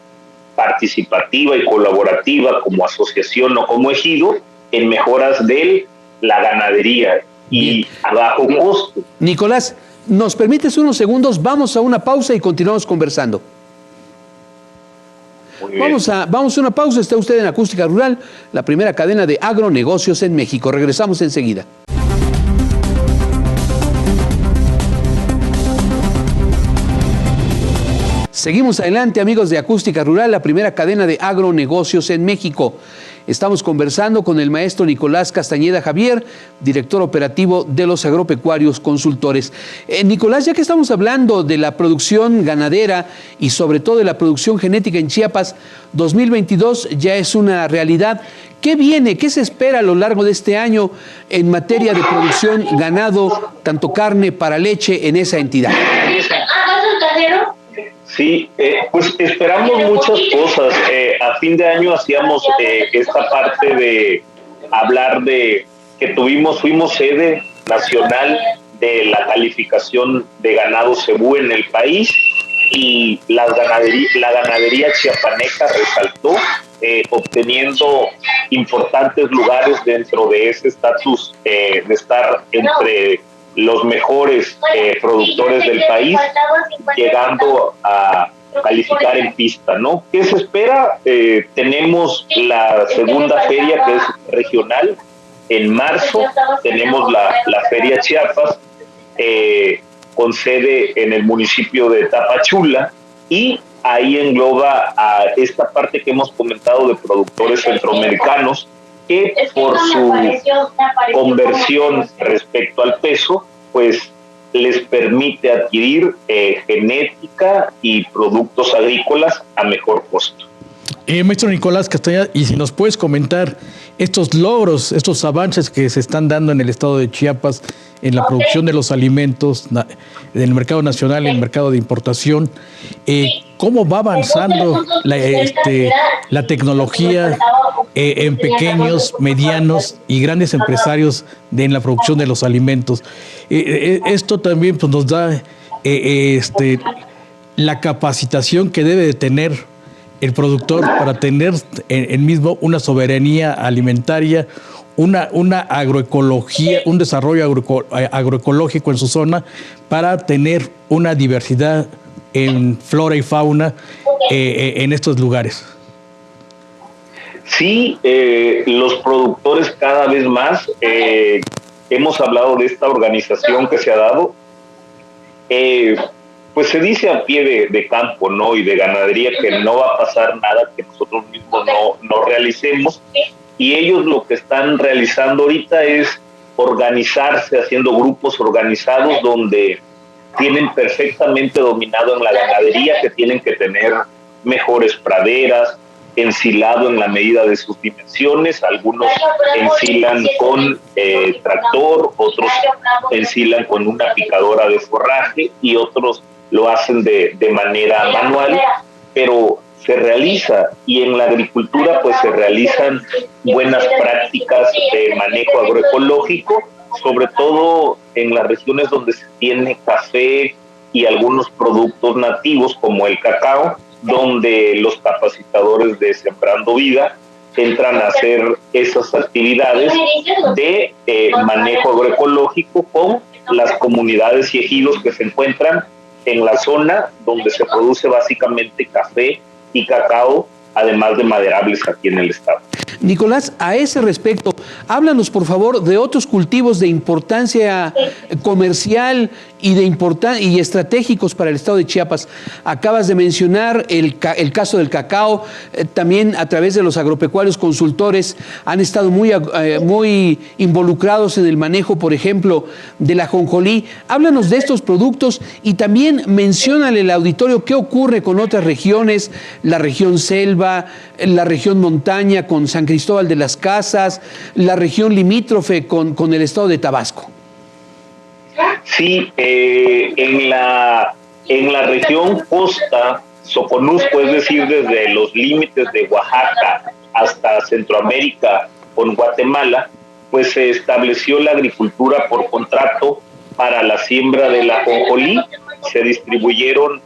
participativa y colaborativa como asociación o como ejido en mejoras de la ganadería y a bajo costo. Nicolás, ¿nos permites unos segundos? Vamos a una pausa y continuamos conversando. Vamos a una pausa. Está usted en Acústica Rural, la primera cadena de agronegocios en México. Regresamos enseguida. Seguimos adelante, amigos de Acústica Rural, la primera cadena de agronegocios en México. Estamos conversando con el maestro Nicolás Castañeda Javier, director operativo de los Agropecuarios Consultores. Nicolás, ya que estamos hablando de la producción ganadera y sobre todo de la producción genética en Chiapas, 2022 ya es una realidad. ¿Qué viene? ¿Qué se espera a lo largo de este año en materia de producción ganado, tanto carne para leche en esa entidad? Sí, pues esperamos muchas cosas. A fin de año hacíamos esta parte de hablar de que fuimos sede nacional de la calificación de ganado cebú en el país, y la ganadería chiapaneca resaltó, obteniendo importantes lugares dentro de ese estatus de estar entre los mejores productores del país, llegando a calificar en pista, ¿no? ¿Qué se espera? Tenemos la segunda feria, que es regional. En marzo tenemos la Feria Chiapas, con sede en el municipio de Tapachula, y ahí engloba a esta parte que hemos comentado de productores centroamericanos, que por su conversión respecto al peso, pues les permite adquirir genética y productos agrícolas a mejor costo. Maestro Nicolás Castañeda, y si nos puedes comentar estos logros, estos avances que se están dando en el estado de Chiapas en la producción de los alimentos, en el mercado nacional, en el mercado de importación, ¿cómo va avanzando la tecnología en pequeños, medianos y grandes empresarios en la producción de los alimentos? Esto también pues, nos da la capacitación que debe de tener el productor para tener el mismo una soberanía alimentaria, una agroecología, un desarrollo agroecológico en su zona, para tener una diversidad en flora y fauna en estos lugares. Sí, los productores cada vez más, hemos hablado de esta organización que se ha dado, pues se dice a pie de campo, ¿no? Y de ganadería, que no va a pasar nada que nosotros mismos no realicemos, y ellos lo que están realizando ahorita es organizarse, haciendo grupos organizados donde tienen perfectamente dominado en la ganadería que tienen que tener mejores praderas, ensilado en la medida de sus dimensiones. Algunos ensilan con tractor, otros ensilan con una picadora de forraje y otros lo hacen de manera manual, pero se realiza, y en la agricultura pues se realizan buenas prácticas de manejo agroecológico, sobre todo en las regiones donde se tiene café y algunos productos nativos como el cacao, donde los capacitadores de Sembrando Vida entran a hacer esas actividades de manejo agroecológico con las comunidades y ejidos que se encuentran en la zona donde se produce básicamente café y cacao, además de maderables aquí en el estado. Nicolás, a ese respecto, háblanos por favor de otros cultivos de importancia comercial y estratégicos para el estado de Chiapas. Acabas de mencionar el caso del cacao, también a través de los agropecuarios consultores han estado muy involucrados en el manejo, por ejemplo, del ajonjolí. Háblanos de estos productos y también menciónale al auditorio qué ocurre con otras regiones, la región selva, la región montaña con San Cristóbal de las Casas, la región limítrofe con el estado de Tabasco. Sí, en la región costa, Soconusco, es decir, desde los límites de Oaxaca hasta Centroamérica con Guatemala, pues se estableció la agricultura por contrato para la siembra del ajonjolí. Se distribuyeron,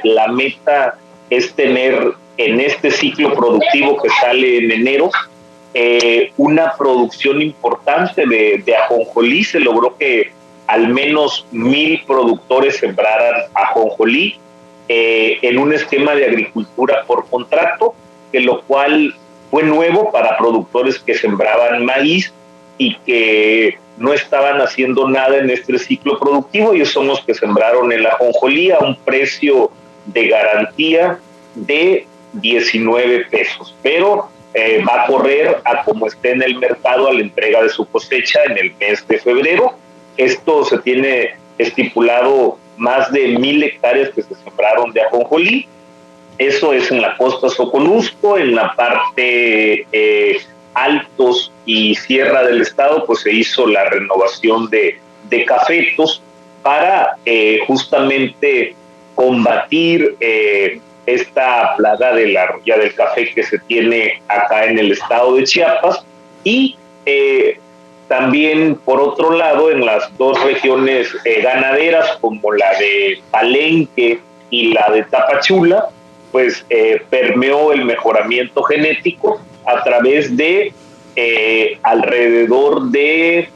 la meta es tener en este ciclo productivo que sale en enero, una producción importante de ajonjolí. Se logró que al menos 1,000 productores sembraran ajonjolí en un esquema de agricultura por contrato, que lo cual fue nuevo para productores que sembraban maíz y que no estaban haciendo nada en este ciclo productivo. Ellos son los que sembraron el ajonjolí a un precio de garantía de 19 pesos, pero va a correr a como esté en el mercado a la entrega de su cosecha en el mes de febrero. Esto se tiene estipulado más de 1,000 hectáreas que se sembraron de ajonjolí. Eso es en la costa Soconusco. En la parte altos y sierra del estado, pues se hizo la renovación de cafetos para justamente combatir esta plaga de la roya del café que se tiene acá en el estado de Chiapas, y también, por otro lado, en las dos regiones ganaderas, como la de Palenque y la de Tapachula, pues permeó el mejoramiento genético a través de alrededor de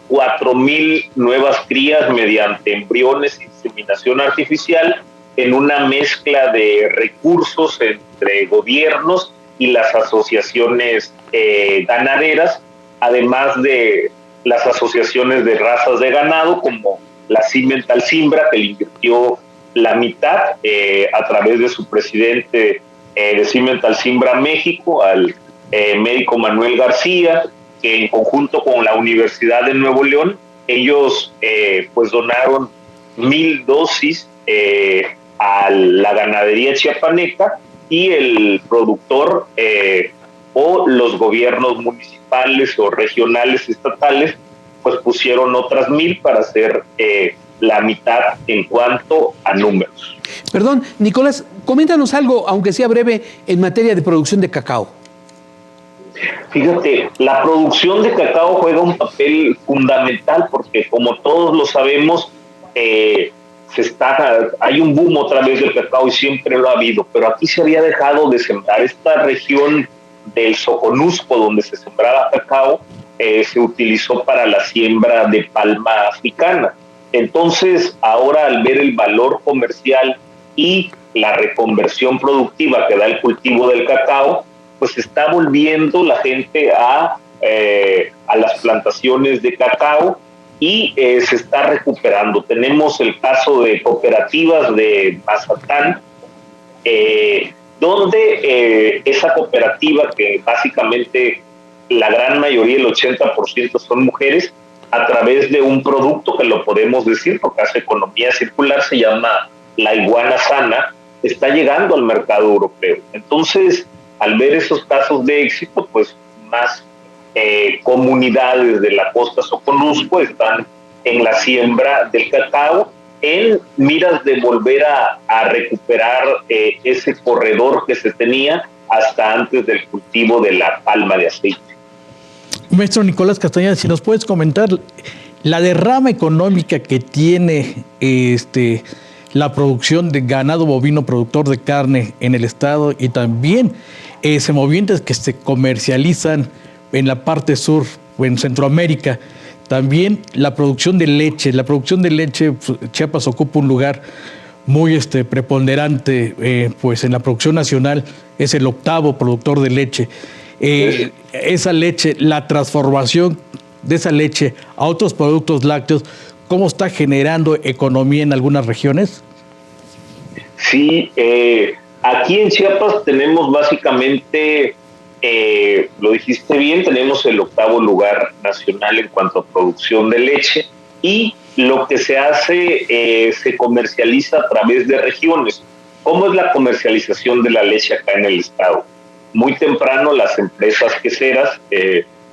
4,000 nuevas crías mediante embriones e inseminación artificial, en una mezcla de recursos entre gobiernos y las asociaciones ganaderas, además de las asociaciones de razas de ganado, como la Cimental Simbra, que le invirtió la mitad a través de su presidente de Cimental Simbra México, al médico Manuel García, que en conjunto con la Universidad de Nuevo León, ellos pues donaron 1,000 dosis a la ganadería chiapaneca, y el productor o los gobiernos municipales o regionales, estatales, pues pusieron otras 1,000 para hacer la mitad en cuanto a números. Perdón, Nicolás, coméntanos algo, aunque sea breve, en materia de producción de cacao. Fíjate, la producción de cacao juega un papel fundamental porque, como todos lo sabemos, hay un boom otra vez del cacao, y siempre lo ha habido, pero aquí se había dejado de sembrar. Esta región del Soconusco, donde se sembraba cacao, se utilizó para la siembra de palma africana. Entonces, ahora, al ver el valor comercial y la reconversión productiva que da el cultivo del cacao, pues está volviendo la gente a las plantaciones de cacao, y se está recuperando. Tenemos el caso de cooperativas de Mazatán, donde esa cooperativa, que básicamente la gran mayoría, el 80% son mujeres, a través de un producto que lo podemos decir porque hace economía circular, se llama la iguana sana, está llegando al mercado europeo. Entonces, al ver esos casos de éxito, pues más comunidades de la costa Soconusco están en la siembra del cacao, en miras de volver a recuperar ese corredor que se tenía hasta antes del cultivo de la palma de aceite. Maestro Nicolás Castañeda, si nos puedes comentar la derrama económica que tiene la producción de ganado bovino productor de carne en el estado, y también semovientes que se comercializan en la parte sur o en Centroamérica. También la producción de leche. La producción de leche, Chiapas ocupa un lugar muy preponderante, pues en la producción nacional es el 8º productor de leche. Esa leche, la transformación de esa leche a otros productos lácteos, ¿cómo está generando economía en algunas regiones? Sí, aquí en Chiapas tenemos básicamente, lo dijiste bien, tenemos el 8º lugar nacional en cuanto a producción de leche, y lo que se hace se comercializa a través de regiones. ¿Cómo es la comercialización de la leche acá en el estado? Muy temprano las empresas queseras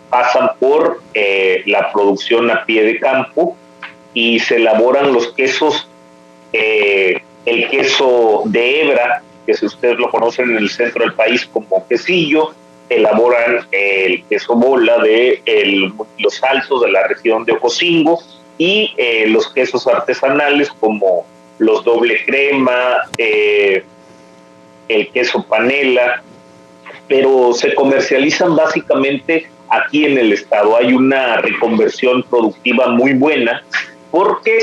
pasan por la producción a pie de campo y se elaboran los quesos, el queso de hebra, que si ustedes lo conocen en el centro del país como quesillo, elaboran el queso bola de los Altos de la región de Ocosingo, y los quesos artesanales como los doble crema, el queso panela, pero se comercializan básicamente aquí en el estado. Hay una reconversión productiva muy buena porque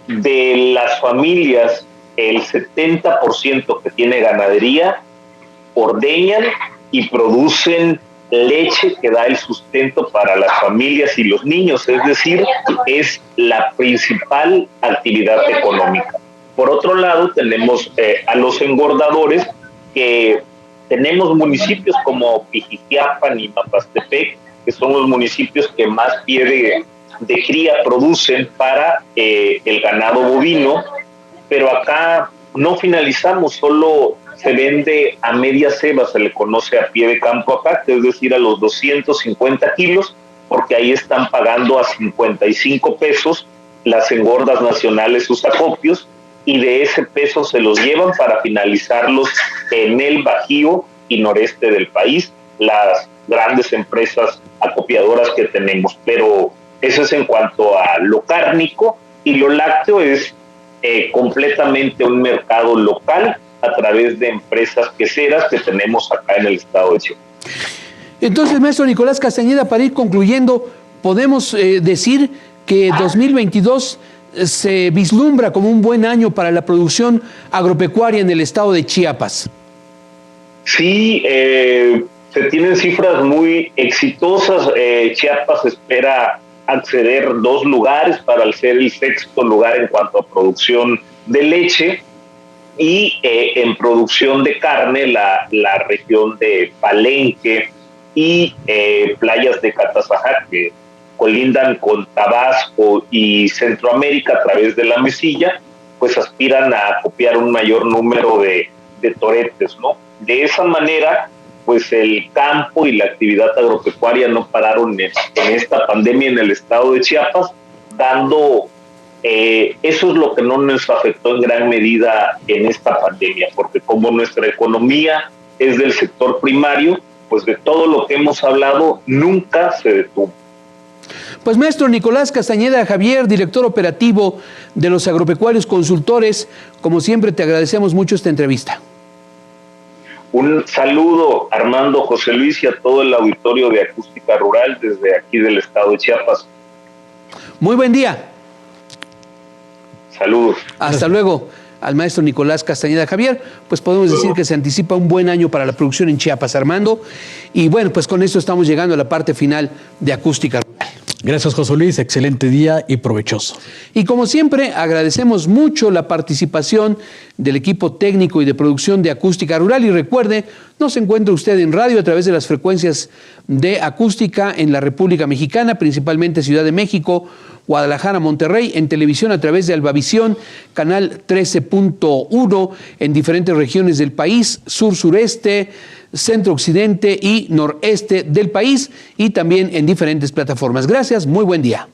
de las familias, el 70% que tiene ganadería ordeñan y producen leche que da el sustento para las familias y los niños, es decir, es la principal actividad económica. Por otro lado, tenemos a los engordadores, que tenemos municipios como Pijijiapan y Mapastepec, que son los municipios que más pie de cría producen para el ganado bovino, pero acá no finalizamos, solo se vende a media ceba, se le conoce a pie de campo acá, es decir, a los 250 kilos, porque ahí están pagando a 55 pesos las engordas nacionales sus acopios y de ese peso se los llevan para finalizarlos en el Bajío y noreste del país, las grandes empresas acopiadoras que tenemos. Pero eso es en cuanto a lo cárnico, y lo lácteo es completamente un mercado local a través de empresas queseras que tenemos acá en el estado de Chihuahua. Entonces, maestro Nicolás Castañeda, para ir concluyendo, podemos decir que 2022 se vislumbra como un buen año para la producción agropecuaria en el estado de Chiapas. Sí, se tienen cifras muy exitosas. Chiapas espera acceder 2 lugares para ser el 6º lugar en cuanto a producción de leche, y en producción de carne la región de Palenque y playas de Catazajá, que colindan con Tabasco y Centroamérica a través de la Mesilla, pues aspiran a copiar un mayor número de toretes, ¿no? De esa manera, pues el campo y la actividad agropecuaria no pararon en esta pandemia en el estado de Chiapas, dando eso es lo que no nos afectó en gran medida en esta pandemia, porque como nuestra economía es del sector primario, pues de todo lo que hemos hablado nunca se detuvo. Pues maestro Nicolás Castañeda Javier, director operativo de los Agropecuarios Consultores, como siempre te agradecemos mucho esta entrevista. Un saludo, Armando, José Luis, y a todo el auditorio de Acústica Rural desde aquí del estado de Chiapas. Muy buen día. Saludos. Hasta luego al maestro Nicolás Castañeda Javier. Pues podemos decir que se anticipa un buen año para la producción en Chiapas, Armando. Y bueno, pues con esto estamos llegando a la parte final de Acústica Rural. Gracias, José Luis. Excelente día y provechoso. Y como siempre, agradecemos mucho la participación del equipo técnico y de producción de Acústica Rural. Y recuerde, nos encuentra usted en radio a través de las frecuencias de acústica en la República Mexicana, principalmente Ciudad de México, Guadalajara, Monterrey, en televisión a través de Albavisión, canal 13.1 en diferentes regiones del país, sur, sureste, centro, occidente y noreste del país, y también en diferentes plataformas. Gracias, muy buen día.